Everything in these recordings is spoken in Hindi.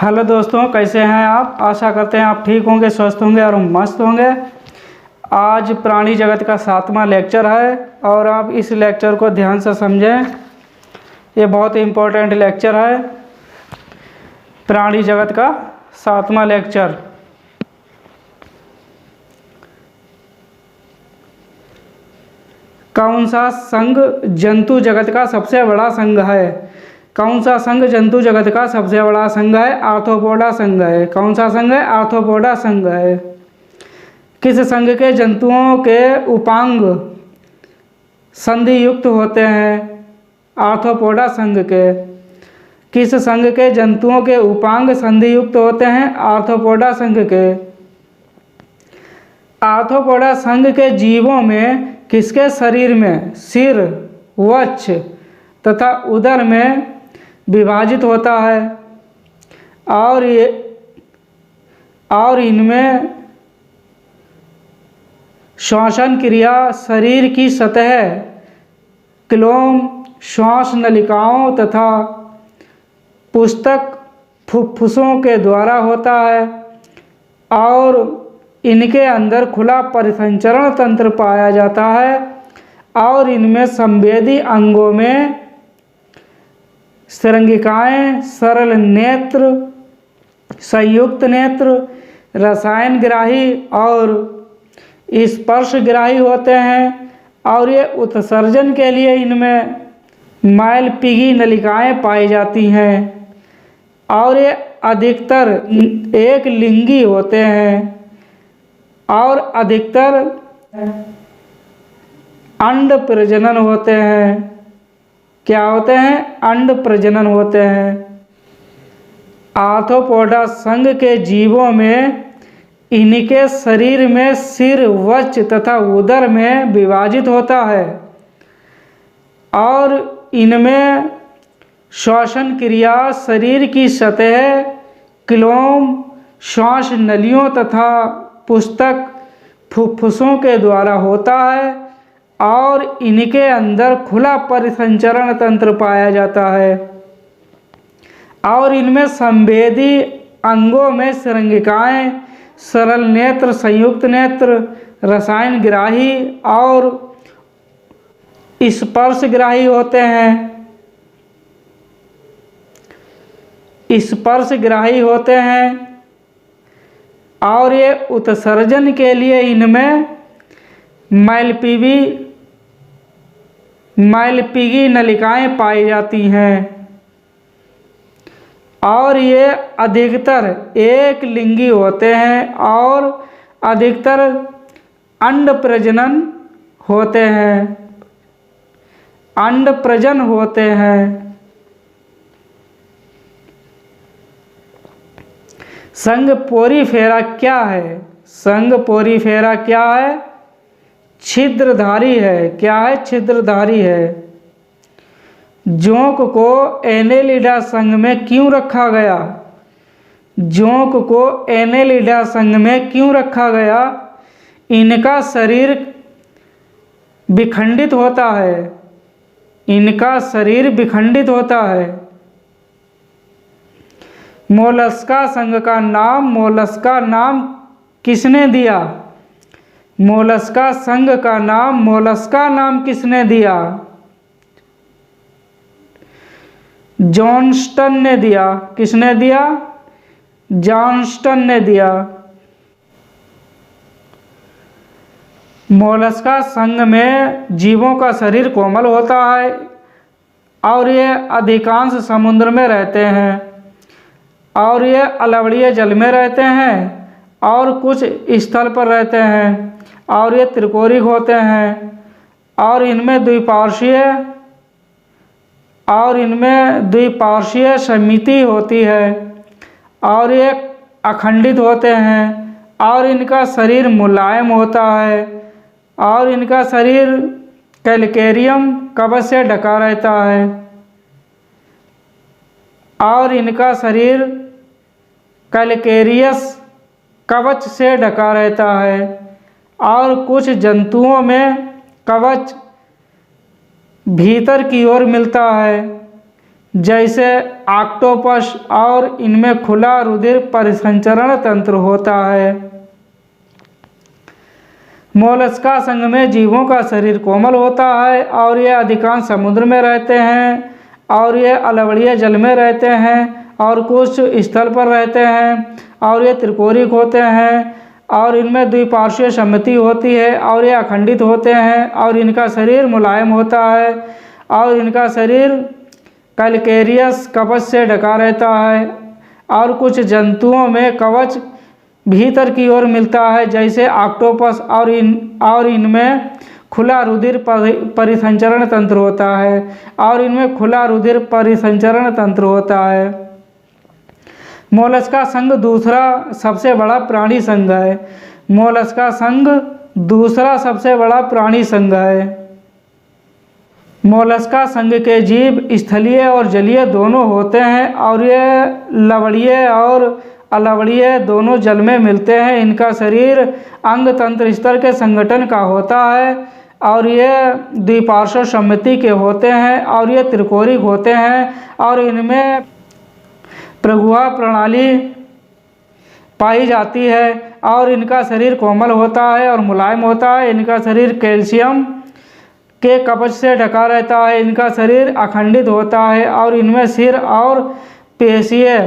हेलो दोस्तों, कैसे हैं आप। आशा करते हैं आप ठीक होंगे, स्वस्थ होंगे और मस्त होंगे। आज प्राणी जगत का 7वां लेक्चर है और आप इस लेक्चर को ध्यान से समझें। ये बहुत ही इम्पोर्टेंट लेक्चर है। प्राणी जगत का 7वां लेक्चर। कौन सा संघ जंतु जगत का सबसे बड़ा संघ है? कौन सा संघ जंतु जगत का सबसे बड़ा संघ है? आर्थ्रोपोडा संघ है। कौन सा संघ है? आर्थ्रोपोडा संघ है। किस संघ के जंतुओं के उपांग संधि युक्त होते हैं? आर्थ्रोपोडा संघ के। किस संघ के जंतुओं के उपांग संधि युक्त होते हैं? आर्थ्रोपोडा संघ के। आर्थ्रोपोडा संघ के जीवों में किसके शरीर में सिर, वक्ष तथा उदर में विभाजित होता है और इनमें श्वसन क्रिया शरीर की सतह, क्लोम, श्वास नलिकाओं तथा पुस्तक फुफ्फुसों के द्वारा होता है और इनके अंदर खुला परिसंचरण तंत्र पाया जाता है और इनमें संवेदी अंगों में श्रृंगिकाएं, सरल नेत्र, संयुक्त नेत्र, रसायनग्राही और स्पर्शग्राही होते हैं और ये उत्सर्जन के लिए इनमें मैलपीगी नलिकाएं पाई जाती हैं और ये अधिकतर एक लिंगी होते हैं और अधिकतर अंड प्रजनन होते हैं। क्या होते हैं? अंड प्रजनन होते हैं। आर्थ्रोपोडा संघ के जीवों में इनके शरीर में सिर, वक्ष तथा उदर में विभाजित होता है और इनमें श्वसन क्रिया शरीर की सतह, क्लोम, श्वास नलियों तथा पुस्तक फुफ्फुसों के द्वारा होता है और इनके अंदर खुला परिसंचरण तंत्र पाया जाता है और इनमें संवेदी अंगों में श्रृंगिकाएं, सरल नेत्र, संयुक्त नेत्र, रसायनग्राही और स्पर्शग्राही होते हैं। स्पर्शग्राही होते हैं और ये उत्सर्जन के लिए इनमें मैलपीगी नलिकाएं पाई जाती हैं और ये अधिकतर एक लिंगी होते हैं और अधिकतर अंड प्रजनन होते हैं। अंड प्रजन होते हैं। संघ पोरीफेरा क्या है? संघ पोरीफेरा क्या है? छिद्रधारी है। क्या है? छिद्रधारी है। जोंक को एनेलिडा संघ में क्यों रखा गया? जोंक को एनेलिडा संघ में क्यों रखा गया? इनका शरीर विखंडित होता है। इनका शरीर विखंडित होता है। मोलस्का संघ का नाम, मोलस्का नाम किसने दिया? मोलस्का संघ का नाम, मोलस्का नाम किसने दिया? जॉनस्टन ने दिया। किसने दिया? जॉनस्टन ने दिया। मोलस्का संघ में जीवों का शरीर कोमल होता है और ये अधिकांश समुद्र में रहते हैं और ये अलवड़ीय जल में रहते हैं और कुछ स्थल पर रहते हैं और ये त्रिकोणिक होते हैं और इनमें द्विपार्श्वीय समिति होती है और ये अखंडित होते हैं और इनका शरीर मुलायम होता है और इनका शरीर कैल्केरियम कवच से ढका रहता है और इनका शरीर कैल्केरियस कवच से ढका रहता है और कुछ जंतुओं में कवच भीतर की ओर मिलता है जैसे ऑक्टोपस, और इनमें खुला रुधिर परिसंचरण तंत्र होता है। मोलस्का संघ में जीवों का शरीर कोमल होता है और ये अधिकांश समुद्र में रहते हैं, और ये अलवड़ीय जल में रहते हैं और कुछ स्थल पर रहते हैं, और ये त्रिकोणिक होते हैं, और इनमें द्विपार्श्वीय सममिति होती है, और ये अखंडित होते हैं, और इनका शरीर मुलायम होता है, और इनका शरीर कैल्केरियस कवच से ढका रहता है। और कुछ जंतुओं में कवच भीतर की ओर मिलता है, जैसे ऑक्टोपस, और इनमें खुला रुधिर परिसंचरण तंत्र होता है, और इनमें खुला रुधिर परिसंचरण तंत्र होता है। मोलस्का संघ दूसरा सबसे बड़ा प्राणी संघ है। मोलस्का संघ दूसरा सबसे बड़ा प्राणी संघ है। मोलस्का संघ के जीव स्थलीय और जलीय दोनों होते हैं, और ये लवणीय और अलवणीय दोनों जल में मिलते हैं। इनका शरीर अंग तंत्र स्तर के संगठन का होता है, और ये द्विपार्श्व सममिति के होते हैं, और ये त्रिकोणिक होते हैं, और इनमें प्रगुहा प्रणाली पाई जाती है, और इनका शरीर कोमल होता है और मुलायम होता है। इनका शरीर कैल्शियम के कवच से ढका रहता है। इनका शरीर अखंडित होता है, और इनमें सिर और पेशीय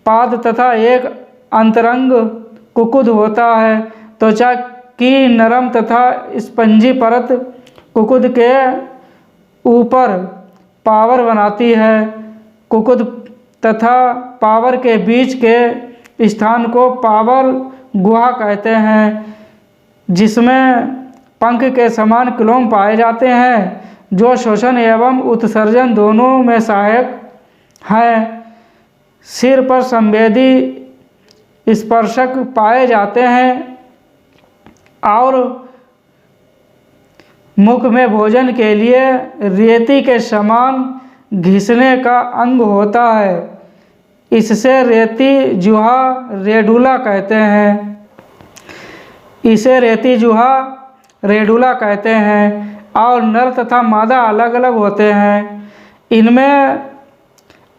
पाद तथा एक अंतरंग कुकुद होता है। त्वचा की नरम तथा स्पंजी परत कुकुद के ऊपर पावर बनाती है। कुकुद तथा पावर के बीच के स्थान को पावर गुहा कहते हैं, जिसमें पंख के समान क्लोम पाए जाते हैं, जो श्वसन एवं उत्सर्जन दोनों में सहायक हैं। सिर पर संवेदी स्पर्शक पाए जाते हैं, और मुख में भोजन के लिए रेती के समान घिसने का अंग होता है। इससे रेती जुहा रेडुला कहते हैं। इसे रेती जुहा रेडुला कहते हैं। और नर तथा मादा अलग अलग होते हैं। इनमें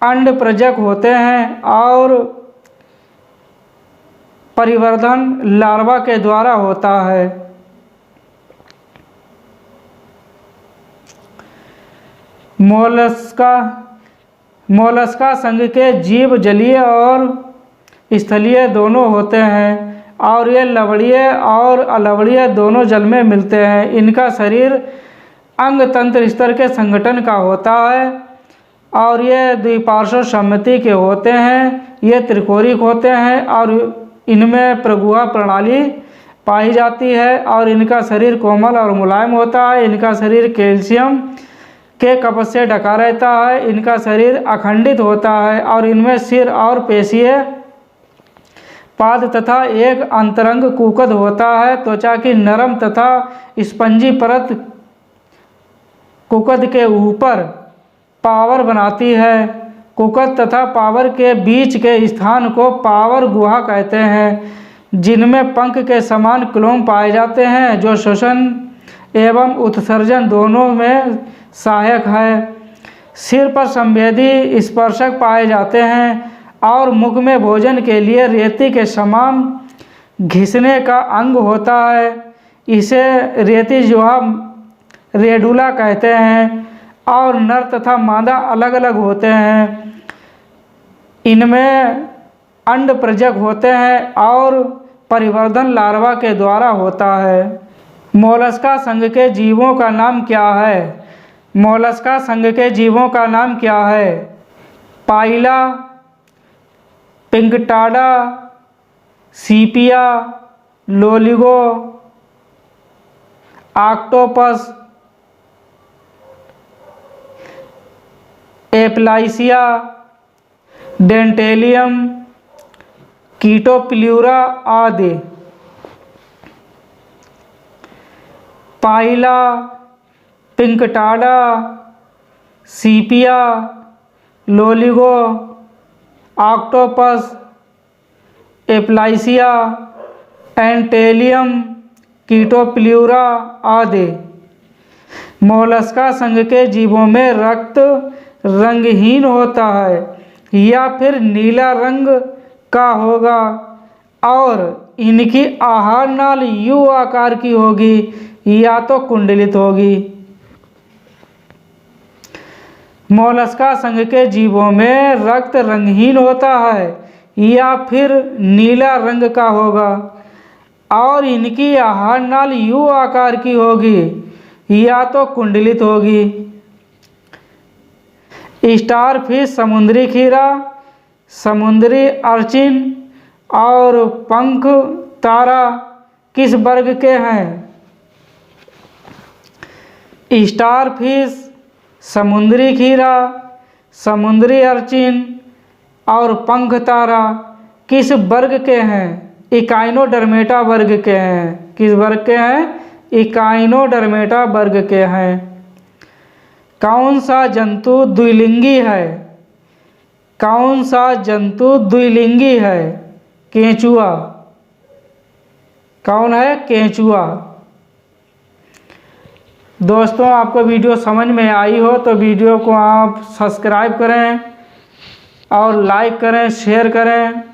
अंड प्रजक होते हैं, और परिवर्धन लार्वा के द्वारा होता है। मोलस्का संघ के जीव जलीय और स्थलीय दोनों होते हैं, और ये लवणीय और अलवणीय दोनों जल में मिलते हैं। इनका शरीर अंग तंत्र स्तर के संगठन का होता है, और ये द्विपार्श्व सममिति के होते हैं। ये त्रिकोणिक होते हैं, और इनमें प्रगुहा प्रणाली पाई जाती है, और इनका शरीर कोमल और मुलायम होता है। इनका शरीर कैल्शियम के कवच से ढका रहता है। इनका शरीर अखंडित होता है, और इनमें सिर और पेशीय पाद तथा एक अंतरंग कुकुद होता है। त्वचा की नरम तथा स्पंजी परत कुकुद के ऊपर पावर बनाती है। कुकुद तथा पावर के बीच के स्थान को पावर गुहा कहते हैं, जिनमें पंख के समान क्लोम पाए जाते हैं, जो श्वसन एवं उत्सर्जन दोनों में सहायक है। सिर पर संवेदी स्पर्शक पाए जाते हैं, और मुख में भोजन के लिए रेती के समान घिसने का अंग होता है। इसे रेती जुहा रेडुला कहते हैं, और नर तथा मादा अलग अलग होते हैं। इनमें अंड प्रजक होते हैं, और परिवर्धन लार्वा के द्वारा होता है। मोलस्का संघ के जीवों का नाम क्या है? मोलस्का संघ के जीवों का नाम क्या है? पाइला, पिंकटाडा, सीपिया, लोलिगो, ऑक्टोपस, एप्लाइसिया, डेंटेलियम, कीटोप्ल्यूरा आदि। पाइला, पिंकटाडा, सीपिया, लोलिगो, ऑक्टोपस, एप्लाइसिया, एंटेलियम, कीटोप्ल्यूरा आदि। मोलस्का संघ के जीवों में रक्त रंगहीन होता है या फिर नीला रंग का होगा और इनकी आहार नाल यू आकार की होगी या तो कुंडलित होगी। मोलस्का संघ के जीवों में रक्त रंगहीन होता है या फिर नीला रंग का होगा और इनकी आहार नाल यू आकार की होगी या तो कुंडलित होगी। स्टारफिश, समुद्री खीरा, समुद्री अर्चिन और पंख तारा किस वर्ग के हैं? स्टारफिश, समुद्री खीरा, समुद्री अर्चिन और पंख तारा किस वर्ग के हैं? इकाइनोडर्मेटा वर्ग के हैं। किस वर्ग के हैं? इकाइनोडर्मेटा वर्ग के हैं। कौन सा जंतु द्विलिंगी है? कौन सा जंतु द्विलिंगी है? केंचुआ। कौन है? केंचुआ। दोस्तों, आपको वीडियो समझ में आई हो तो वीडियो को आप सब्सक्राइब करें और लाइक करें, शेयर करें।